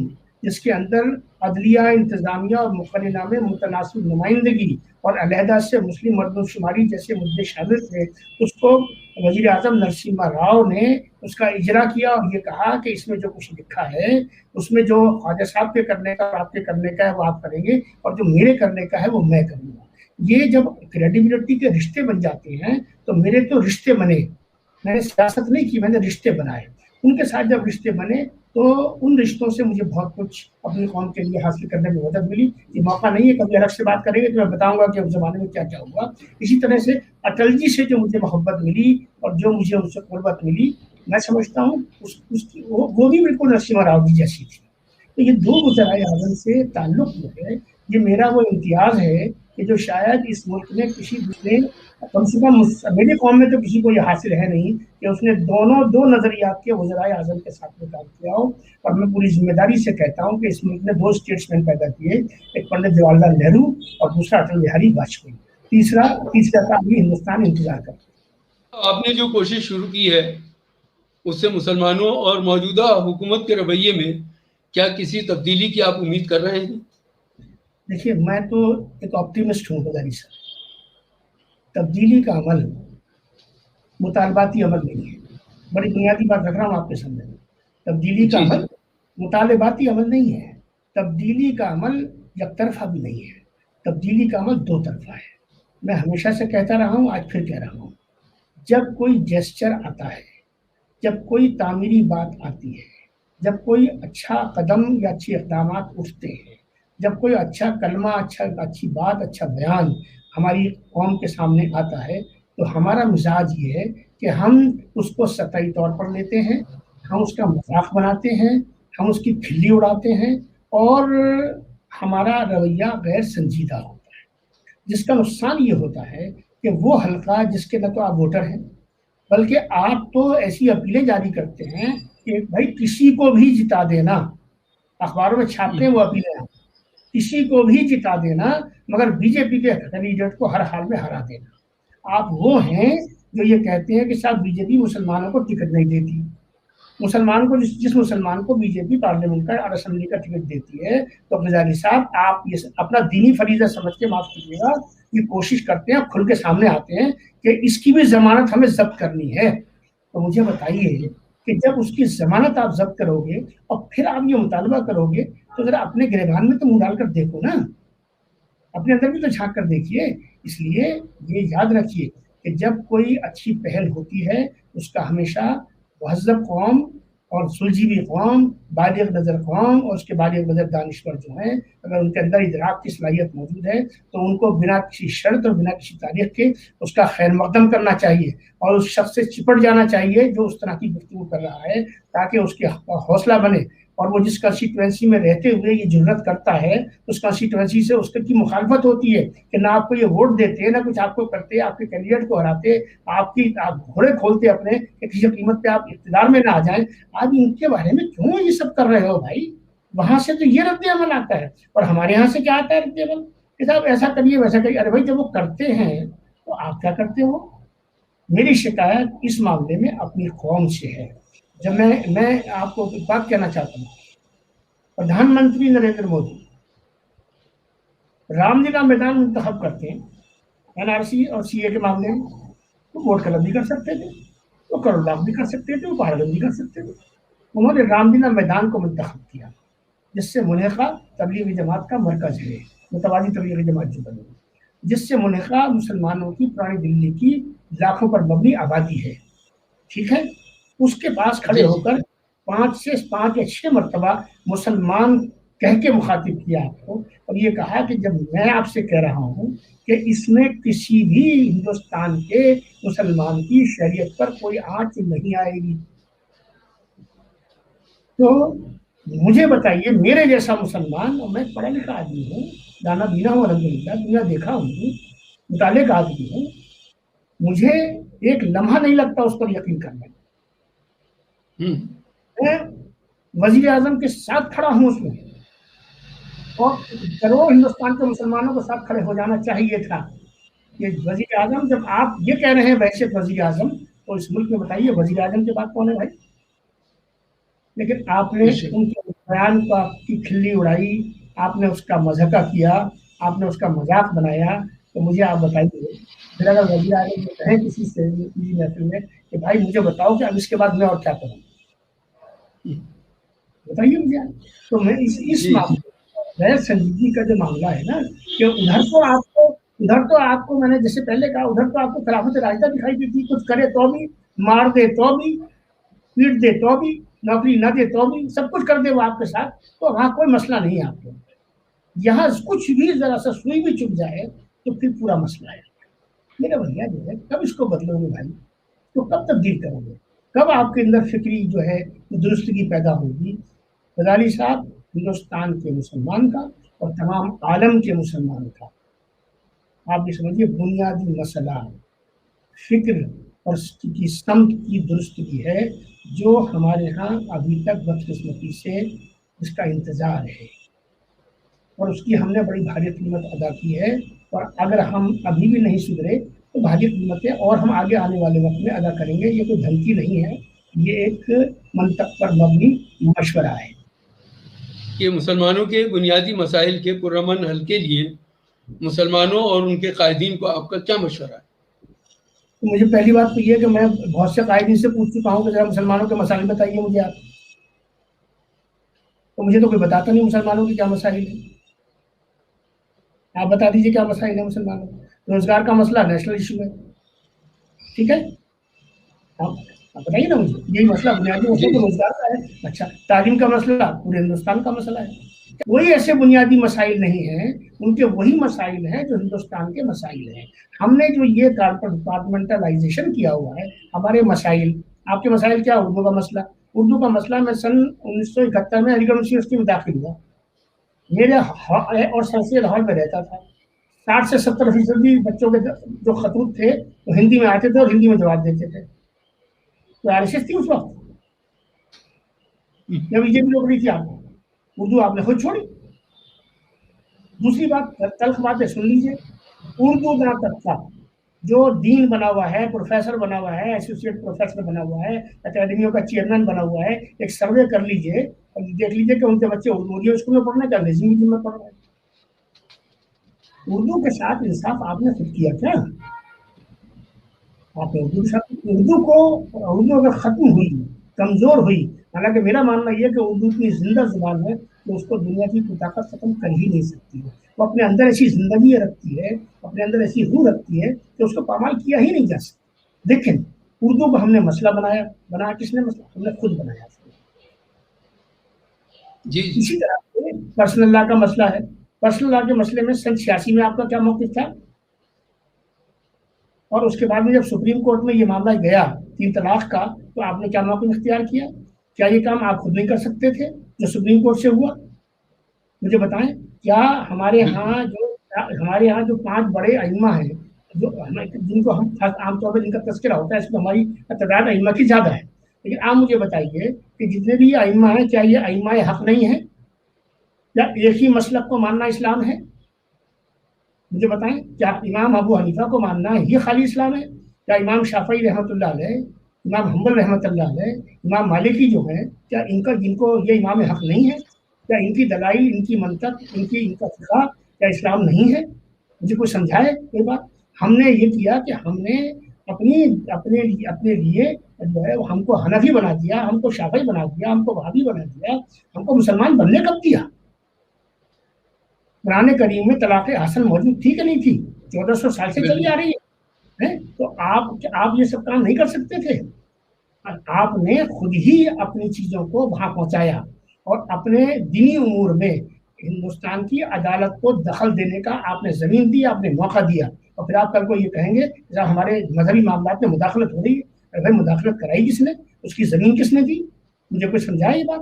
جس کے اندر عدلیہ, انتظامیہ اور مقننہ میں متناسب نمائندگی اور علیحدہ سے مسلم مردم شماری جیسے مدعے شامل تھے, اس کو وزیر اعظم نرسمہا راؤ نے اس کا اجرا کیا اور یہ کہا کہ اس میں جو کچھ لکھا ہے اس میں جو خواجہ صاحب کے کرنے کا آپ کے کرنے کا ہے وہ آپ کریں گے, اور جو میرے کرنے کا ہے وہ میں کروں گا. یہ جب کریڈیبلٹی کے رشتے بن جاتے ہیں تو میرے تو رشتے بنے, میں نے سیاست نہیں کی, میں نے رشتے بنائے. ان کے ساتھ جب رشتے بنے تو ان رشتوں سے مجھے بہت کچھ اپنی قوم کے لیے حاصل کرنے میں مدد ملی. یہ موقع نہیں ہے, کبھی الگ سے بات کریں گے تو میں بتاؤں گا کہ اس زمانے میں کیا کیا ہوا. اسی طرح سے اٹل جی سے جو مجھے محبت ملی اور جو مجھے ان سے قربت ملی, میں سمجھتا ہوں وہ بھی بالکل نرسمہا راؤ جی جیسی تھی. تو یہ دو وزرائے اعظم سے تعلق جو ہے یہ میرا وہ امتیاز ہے کہ جو شاید اس ملک میں کسی دوسرے, کم سے کم میری قوم میں تو کسی کو یہ حاصل ہے نہیں کہ اس نے دو نظریات کے وزرائے اعظم کے ساتھ میں کام کیا ہو. اور میں پوری ذمہ داری سے کہتا ہوں کہ اس ملک نے 2 اسٹیٹسمین پیدا کیے, ایک پنڈت جواہر لال نہرو اور دوسرا اٹل بہاری واجپئی. تیسرا کا بھی ہندوستان انتظار کرتا. آپ نے جو کوشش شروع کی ہے اس سے مسلمانوں اور موجودہ حکومت کے رویے میں کیا کسی تبدیلی کی آپ امید کر رہے ہیں؟ دیکھیے, میں تو ایک آپٹیمسٹ ہوں غزالی صاحب. تبدیلی کا عمل مطالباتی عمل نہیں ہے. بڑی بنیادی بات رکھ رہا ہوں آپ کے سامنے. تبدیلی کا عمل مطالباتی عمل نہیں ہے. تبدیلی کا عمل یک طرفہ بھی نہیں ہے. تبدیلی کا عمل 2 طرفہ ہے. میں ہمیشہ سے کہتا رہا ہوں, آج پھر کہہ رہا ہوں, جب کوئی جیسچر آتا ہے, جب کوئی تعمیری بات آتی ہے, جب کوئی اچھا قدم یا اچھے اقدامات اٹھتے ہیں, جب کوئی اچھا کلمہ, اچھی بات, اچھا بیان ہماری قوم کے سامنے آتا ہے, تو ہمارا مزاج یہ ہے کہ ہم اس کو سطحی طور پر لیتے ہیں, ہم اس کا مذاق بناتے ہیں, ہم اس کی کھلی اڑاتے ہیں, اور ہمارا رویہ غیر سنجیدہ ہوتا ہے. جس کا نقصان یہ ہوتا ہے کہ وہ حلقہ جس کے نہ تو آپ ووٹر ہیں, بلکہ آپ تو ایسی اپیلیں جاری کرتے ہیں کہ بھائی کسی کو بھی جتا دینا, اخباروں میں چھاپتے ہیں وہ اپیلیں, کسی کو بھی جتا دینا مگر بی جے پی کے کینڈیڈیٹ کو ہر حال میں ہرا دینا. آپ وہ ہیں جو یہ کہتے ہیں کہ صاحب بی جے پی مسلمانوں کو ٹکٹ نہیں دیتی. مسلمان کو جس مسلمان کو بی جے پی پارلیمنٹ کا اور اسمبلی کا ٹکٹ دیتی ہے, تو غزالی صاحب آپ یہ اپنا دینی فریضہ سمجھ کے معاف کیجیے گا, یہ کوشش کرتے ہیں, کھل کے سامنے آتے ہیں کہ اس کی بھی ضمانت ہمیں ضبط کرنی ہے. تو مجھے بتائیے کہ جب اس کی ضمانت آپ ضبط کرو گے اور پھر آپ یہ مطالبہ کرو گے, تو ذرا اپنے گریبان میں تو منہ ڈال کر دیکھو نا, اپنے اندر بھی تو جھانک کر دیکھیے. اس لیے یہ یاد رکھیے کہ جب کوئی اچھی پہل ہوتی ہے اس کا ہمیشہ مہذب قوم اور سلجھی ہوئی قوم, بالغ نظر قوم اور اس کے بالغ نظر دانشور جو ہیں, اگر ان کے اندر ادراک کی صلاحیت موجود ہے تو ان کو بنا کسی شرط اور بنا کسی تاریخ کے اس کا خیر مقدم کرنا چاہیے, اور اس شخص سے چپٹ جانا چاہیے جو اس طرح کی گفتگو کر رہا ہے, تاکہ اس کے حوصلہ بنے. اور وہ جس کانسٹیٹوینسی میں رہتے ہوئے یہ جرات کرتا ہے, اس کانسٹیٹوینسی سے اس کی مخالفت ہوتی ہے کہ نہ آپ کو یہ ووٹ دیتے, نہ کچھ آپ کو کرتے, آپ کے کینڈیڈیٹ کو ہراتے, آپ گھوڑے کھولتے اپنے کہ کسی قیمت پہ آپ اقتدار میں نہ آ جائیں. آج ان کے بارے میں کیوں یہ سب کر رہے ہو بھائی؟ وہاں سے تو یہ رد عمل آتا ہے, اور ہمارے یہاں سے کیا آتا ہے رد عمل کہ صاحب ایسا کریے ویسا کریے. ارے بھائی جب وہ کرتے ہیں تو آپ کیا کرتے ہو؟ میری شکایت اس معاملے میں اپنی قوم سے ہے. جب میں آپ کو ایک بات کہنا چاہتا ہوں, پردھان منتری نریندر مودی رام لیلا میدان منتخب کرتے ہیں این آر سی اور سی اے کے معاملے میں, وہ ووٹ کلب بھی کر سکتے تھے, وہ کروڑ لاکھ بھی کر سکتے تھے, وہ پہاڑ گنج بھی کر سکتے تھے. انہوں نے رام لیلا میدان کو منتخب کیا جس سے منحقہ تبلیغی جماعت کا مرکز ہے, متوازی تبلیغی جماعت جو بنی, جس سے منحقہ مسلمانوں کی پرانی دلی کی لاکھوں پر مبنی آبادی ہے. ٹھیک ہے, اس کے پاس کھڑے ہو کر 5 یا 6 مرتبہ مسلمان کہہ کے مخاطب کیا آپ کو، اور یہ کہا کہ جب میں آپ سے کہہ رہا ہوں کہ اس میں کسی بھی ہندوستان کے مسلمان کی شریعت پر کوئی آنچ نہیں آئے گی، تو مجھے بتائیے میرے جیسا مسلمان، اور میں پڑھا لکھا آدمی ہوں، دانا بینا ہوں، الحمدللہ دنیا دیکھا ہوں، مطالعے کا آدمی ہوں، مجھے ایک لمحہ نہیں لگتا اس پر یقین کرنے میں۔ میں وزیر اعظم کے ساتھ کھڑا ہوں اس میں، اور کروڑ ہندوستان کے مسلمانوں کے ساتھ کھڑے ہو جانا چاہیے تھا کہ وزیر اعظم، جب آپ یہ کہہ رہے ہیں بحیثیت وزیر اعظم، تو اس ملک میں بتائیے وزیر اعظم کے بعد کون ہے بھائی؟ لیکن آپ نے ان کے بیان کی کھلی اڑائی، آپ نے اس کا مذاق کیا، آپ نے اس کا مذاق بنایا، تو مجھے آپ بتائیے، پھر اگر وزیر اعظم یہ کہیں کسی سے محفل میں کہ بھائی مجھے بتاؤ کہ اب اس کے بعد میں اور کیا کروں، بتائیے مجھے۔ تو میں اس معاملے غیر سنجیدگی کا جو معاملہ ہے نا، کہ ادھر تو آپ کو میں نے جیسے پہلے کہا، ادھر تو آپ کو خلافت راشدہ دکھائی دیتی، کچھ کرے تو بھی، مار دے تو بھی، پیٹ دے تو بھی، نوکری نہ دے تو بھی، سب کچھ کر دے وہ آپ کے ساتھ، تو وہاں کوئی مسئلہ نہیں ہے آپ کو۔ یہاں کچھ بھی ذرا سا سوئی بھی چپ جائے تو پھر پورا مسئلہ ہے۔ میرے بھیا جو ہے، کب اس کو بدلو گے بھائی؟ تو کب تبدیل کرو گے؟ کب آپ کے اندر فکری جو ہے درستگی پیدا ہوگی؟ غزالی صاحب، ہندوستان کے مسلمان کا اور تمام عالم کے مسلمان کا، آپ یہ سمجھیے بنیادی مسئلہ فکر اور کی سمت کی درستگی ہے، جو ہمارے ہاں ابھی تک بدقسمتی سے اس کا انتظار ہے، اور اس کی ہم نے بڑی بھاری قیمت ادا کی ہے، اور اگر ہم ابھی بھی نہیں سدھرے تو بھاری قیمتیں اور ہم آگے آنے والے وقت میں ادا کریں گے۔ یہ کوئی دھمکی نہیں ہے، یہ ایک منطق پر مبنی مشورہ ہے کہ مسلمانوں کے بنیادی مسائل کے پرامن حل کے لیے مسلمانوں اور ان کے قائدین کو آپ کا کیا مشورہ ہے؟ تو مجھے پہلی بات تو یہ کہ میں بہت سے قائدین سے پوچھ چکا ہوں کہ ذرا مسلمانوں کے مسائل بتائیے مجھے آپ، تو مجھے تو کوئی بتاتا نہیں مسلمانوں کی کیا مسائل ہیں۔ آپ بتا دیجیے کیا مسائل ہیں مسلمانوں کو۔ روزگار کا مسئلہ نیشنل ایشو ہے، ٹھیک ہے، آپ بتائیے نا مجھے، یہی مسئلہ بنیادی مسئلہ تو روزگار کا ہے۔ اچھا، تعلیم کا مسئلہ پورے ہندوستان کا مسئلہ ہے۔ وہی ایسے بنیادی مسائل نہیں ہیں، ان کے وہی مسائل ہیں جو ہندوستان کے مسائل ہیں۔ ہم نے جو یہ ڈپارٹمنٹلائزیشن کیا ہوا ہے، ہمارے مسائل، آپ کے مسائل کیا؟ اردو کا مسئلہ۔ اردو کا مسئلہ، میں سن 1971 میں علی گڑھ یونیورسٹی میں داخل ہوا، میرے اور سر سید ہال میں رہتا تھا، 60 سے 70% بچوں کے جو خطوط تھے وہ ہندی میں آتے تھے اور ہندی میں جواب دیتے تھے۔ تو RSS تھی اس وقت، یا بی جے پی لوگ رہی تھی؟ آپ کو اردو آپ نے خود چھوڑی۔ دوسری بات، تلخ باتیں سن لیجیے، اردو جہاں تک تھا، جو دین بنا ہوا ہے، پروفیسر بنا ہوا ہے، ایسوسیٹ پروفیسر بنا ہوا ہے، اکیڈمیوں کا چیئرمین بنا ہوا ہے، ایک سروے کر لیجیے اور دیکھ لیجیے کہ ان کے بچے اردو اسکول میں پڑھ رہے ہیں کہ انگریزی میڈیم میں پڑھ رہے ہیں۔ اردو کے ساتھ انصاف آپ نے خود کیا کیا؟ آپ نے اردو کے ساتھ، اردو اگر ختم ہوئی، کمزور ہوئی، حالانکہ میرا ماننا یہ کہ اردو اتنی زندہ زبان ہے کہ اس کو دنیا کی کوئی طاقت ختم کر ہی نہیں سکتی ہے۔ وہ اپنے اندر ایسی زندگی رکھتی ہے، اپنے اندر ایسی روح رکھتی ہے کہ اس کو پامال کیا ہی نہیں جا سکتا۔ لیکن اردو کو ہم نے مسئلہ بنایا کس نے مسئلہ؟ ہم نے خود بنایا۔ اسی طرح سے پرسنل لا کا مسئلہ ہے، پرسنل لا کے مسئلے میں سن 86 میں آپ کا کیا موقف تھا؟ اور اس کے بعد میں جب سپریم کورٹ میں یہ معاملہ گیا 3 طلاق کا، تو آپ نے کیا موقف اختیار کیا؟ کیا یہ کام آپ خود نہیں کر سکتے تھے جو سپریم کورٹ سے ہوا؟ مجھے بتائیں، کیا ہمارے ہاں جو 5 بڑے ائمہ ہیں، جن کو ہم عام طور پر جن کا تذکرہ ہوتا ہے، اس میں ہماری تعداد ائمہ کی زیادہ ہے، لیکن آپ مجھے بتائیے کہ جتنے بھی ائمہ ہیں، کیا یہ ائمہ حق نہیں ہے؟ کیا ایک ہی مسلک کو ماننا اسلام ہے؟ مجھے بتائیں، کیا امام ابو حنیفہ کو ماننا یہ خالی اسلام ہے؟ کیا امام شافعی رحمۃ اللہ علیہ، امام حنبل رحمۃ اللہ علیہ، امام مالکی جو ہیں، کیا جن کو یہ امام حق نہیں ہے؟ کیا ان کی دلائل، ان کی منطق، ان کا فقہ کیا اسلام نہیں ہے؟ مجھے کوئی سمجھائے کوئی بات۔ ہم نے یہ کیا کہ ہم نے اپنے لیے جو ہے ہم کو حنفی بنا دیا، ہم کو شافعی بنا دیا، ہم کو وہابی بنا دیا۔ ہم کو مسلمان بننے کب دیا؟ قرآن کریم میں طلاق حسن موجود تھی کہ نہیں تھی؟ 1400 سال سے چلی آ رہی ہے، تو آپ یہ سب کام نہیں کر سکتے تھے؟ آپ نے خود ہی اپنی چیزوں کو وہاں پہنچایا، اور اپنے دینی امور میں ہندوستان کی عدالت کو دخل دینے کا آپ نے زمین دی, آپ نے موقع دیا, اور پھر آپ کل کو یہ کہیں گے جب ہمارے مذہبی معاملات میں مداخلت ہو رہی ہے, بھائی مداخلت کرائی کس نے, اس کی زمین کس نے دی, مجھے کوئی سمجھائے یہ بات.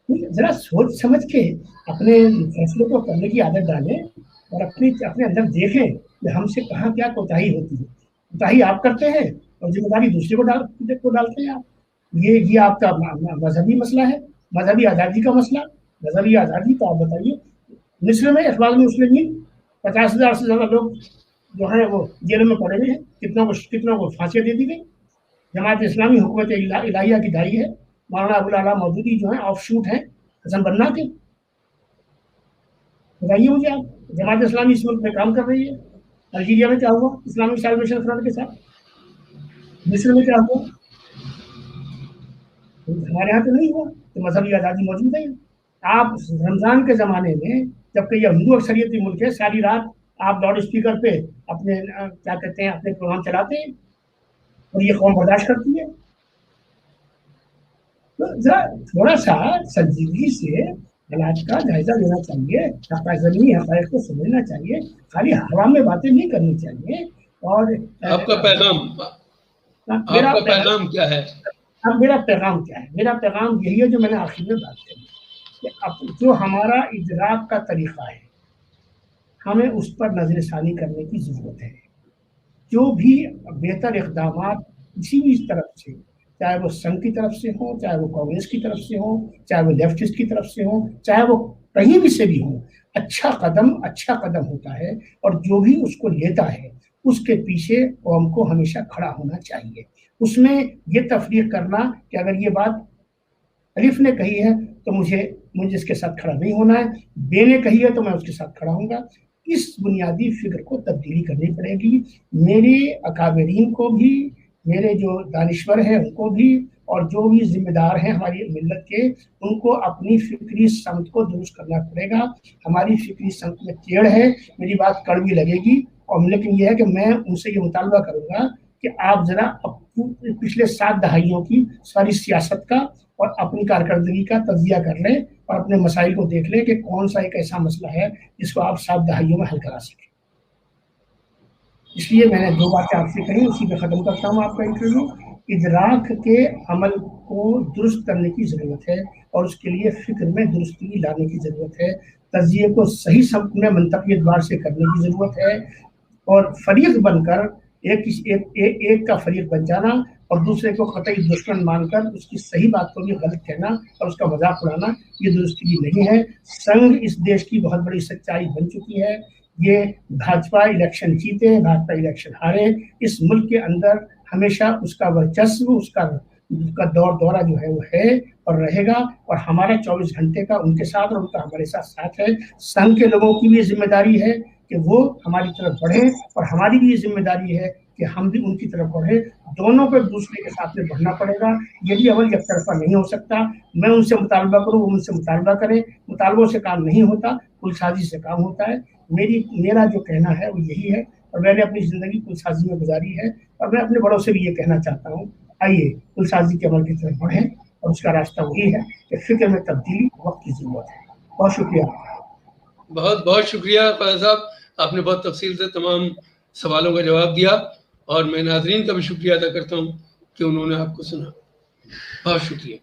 ذرا سوچ سمجھ کے اپنے فیصلے کو کرنے کی عادت ڈالیں اور اپنے اندر دیکھیں کہ ہم سے کہاں کیا کوتاہی ہوتی ہے. کوتاہی آپ کرتے ہیں اور ذمہ داری دوسرے کو ڈالتے ہیں آپ. یہ آپ کا مذہبی مسئلہ ہے, مذہبی آزادی کا مسئلہ. مذہبی آزادی تو آپ بتائیے, مصر میں اخوان المسلمین 50,000 سے زیادہ لوگ جو ہیں وہ جیلوں میں پڑے ہوئے ہیں, کتنوں کو پھانسی دے دی گئی. جماعت اسلامی حکومت الہیہ کی دائی ہے, مولانا ابوالعلا مودودی جو ہیں آف شوٹ ہیں حسن بننا کے. بتائیے مجھے آپ, جماعت اسلامی اس وقت میں کام کر رہی ہے. الجیریا میں کیا ہوا اسلامک سالویشن فرنٹ کے ساتھ؟ مصر میں کیا ہوا؟ ہمارے یہاں تو نہیں ہوا. تو مذہبی آزادی موجود ہے. آپ رمضان کے زمانے میں جبکہ یہ ہندو اکثریتی ملک ہے, ساری رات آپ لاؤڈ اسپیکر پہ اپنے کیا کہتے ہیں اپنے پروگرام چلاتے ہیں اور یہ قوم برداشت کرتی ہے. تو ذرا تھوڑا سا سنجیدگی سے حالات کا جائزہ لینا چاہیے, حقائقی حقائق کو سمجھنا چاہیے, خالی ہوا میں باتیں نہیں کرنی چاہیے. اور آپ کا پیغام کیا ہے؟ اب میرا پیغام کیا ہے؟ میرا پیغام یہی ہے جو میں نے آخر میں بات کری کہ جو ہمارا ادراک کا طریقہ ہے ہمیں اس پر نظر ثانی کرنے کی ضرورت ہے. جو بھی بہتر اقدامات کسی بھی طرف سے, چاہے وہ سنگھ کی طرف سے ہوں, چاہے وہ کانگریس کی طرف سے ہوں, چاہے وہ لیفٹسٹ کی طرف سے ہوں, چاہے وہ کہیں بھی سے بھی ہوں, اچھا قدم ہوتا ہے. اور جو بھی اس کو لیتا ہے اس کے پیچھے قوم کو ہمیشہ کھڑا ہونا چاہیے. اس میں یہ تفریق کرنا کہ اگر یہ بات الف نے کہی ہے تو مجھے اس کے ساتھ کھڑا نہیں ہونا ہے, بے نے کہی ہے تو میں اس کے ساتھ کھڑا ہوں گا, اس بنیادی فکر کو تبدیلی کرنی پڑے گی. میرے اکابرین کو بھی, میرے جو دانشور ہیں ان کو بھی, اور جو بھی ذمہ دار ہیں ہماری ملت کے, ان کو اپنی فکری سمت کو درست کرنا پڑے گا. ہماری فکری سمت میں ٹیڑھ ہے, میری بات کڑوی لگے گی, اور لیکن یہ ہے کہ میں ان سے یہ مطالبہ کروں گا کہ آپ ذرا پچھلے 7 دہائیوں کی ساری سیاست کا اور اپنی کارکردگی کا تجزیہ کر لیں اور اپنے مسائل کو دیکھ لیں کہ کون سا ایک ایسا مسئلہ ہے جس کو آپ 7 دہائیوں میں حل کرا سکیں. اس لیے میں نے 2 باتیں آپ سے کہی, اسی پہ ختم کرتا ہوں آپ کا انٹرویو. ادراک کے عمل کو درست کرنے کی ضرورت ہے اور اس کے لیے فکر میں درستی لانے کی ضرورت ہے. تجزیے کو صحیح سمت میں منطقی اعتبار سے کرنے کی ضرورت ہے, اور فریق بن کر ایک کا فریق بن جانا اور دوسرے کو قطعی دشمن مان کر اس کی صحیح بات کو بھی غلط کہنا اور اس کا مذاق اڑانا, یہ درستی نہیں ہے. سنگھ اس دیش کی بہت بڑی سچائی بن چکی ہے. یہ بھاجپا الیکشن جیتے, بھاجپا الیکشن ہارے, اس ملک کے اندر ہمیشہ اس کا ورچسو, اس کا دورہ جو ہے وہ ہے اور رہے گا, اور ہمارا 24 گھنٹے کا ان کے ساتھ اور ان کا ہمارے ساتھ ہے. سنگھ کے لوگوں کی بھی ذمہ داری ہے کہ وہ ہماری طرف بڑھیں, اور ہماری بھی یہ ذمہ داری ہے کہ ہم بھی ان کی طرف بڑھیں. دونوں کو ایک دوسرے کے ساتھ میں بڑھنا پڑے گا. یہ بھی عمل یک طرفہ نہیں ہو سکتا. میں ان سے مطالبہ کروں, وہ ان سے مطالبہ کریں. مطالبوں سے کام نہیں ہوتا, پل سازی سے کام ہوتا ہے. میرا جو کہنا ہے وہ یہی ہے, اور میں نے اپنی زندگی پل سازی میں گزاری ہے, اور میں اپنے بڑوں سے بھی یہ کہنا چاہتا ہوں, آئیے پل سازی کے عمل کی طرف بڑھیں, اور اس کا راستہ وہی ہے کہ فکر میں تبدیلی وقت کی ضرورت ہے. بہت شکریہ. بہت شکریہ خواجہ صاحب, آپ نے بہت تفصیل سے تمام سوالوں کا جواب دیا, اور میں ناظرین کا بھی شکریہ ادا کرتا ہوں کہ انہوں نے آپ کو سنا. بہت شکریہ.